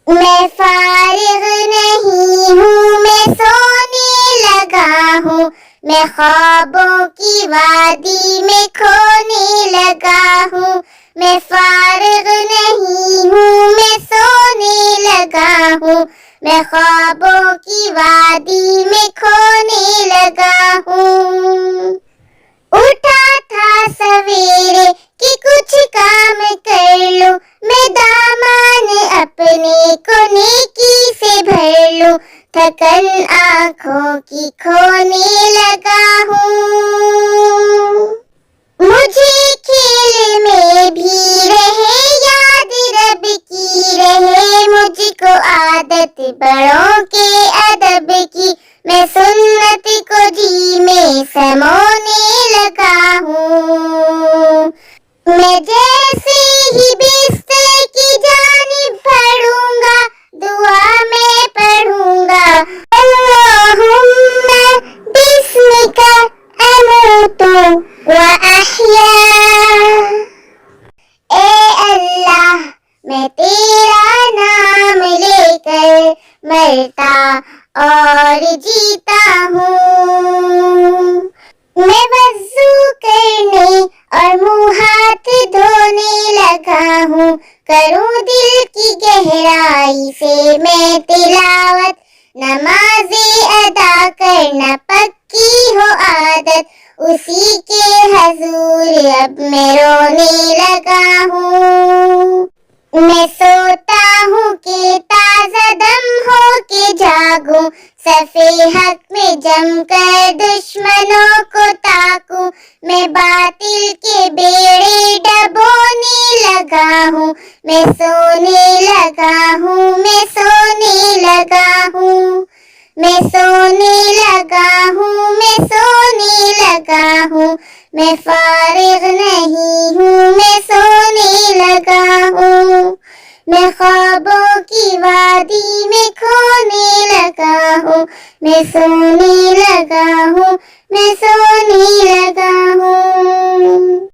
میں فارغ نہیں ہوں، میں سونے لگا ہوں، میں خوابوں کی وادی میں کھونے لگا ہوں، میں فارغ نہیں ہوں، میں سونے لگا ہوں، میں خوابوں کی وادی میں کھونے لگا ہوں۔ اٹھا تھا سویرے کہ کچھ کام کر لوں، میں دامان اپنے کو نیکی سے بھر لوں، تھکن آنکھوں کی کھونے لگا ہوں۔ مجھے کھیل میں بھی رہے یاد رب کی رہے، مجھ کو عادت بڑوں کے ادب کی، میں سنت کو جی میں سمونے لگا ہوں۔ میں جیسے ہی بستر کی جانب بڑھوں گا، دعا میں پڑھوں گا، اللہم بسمک اموت واحیا۔ اے اللہ، میں تیرا نام لے کر مرتا اور جیتا ہوں۔ میں وضو کرنے اور منہ ہاتھ دھونے لگا ہوں، کروں دل کی گہرائی سے میں تلاوت، نمازیں ادا کرنا پکی ہو عادت، اسی کے حضور اب میں رونے لگا ہوں۔ میں سوتا ہوں کہ تازہ دم ہو کے جاگوں، صفِ حق میں جم کر دشمنوں کو تاکوں، میں باطل کے بیڑے ڈبونے لگا ہوں، میں سونے لگا ہوں، میں سونے لگا ہوں، میں سونے لگا ہوں، میں سونے لگا ہوں، میں فارغ نہیں ہوں، میں سونے لگا ہوں، میں خوابوں کی وادی میں کھونے لگا ہوں، میں سونے لگا ہوں، میں سونے لگا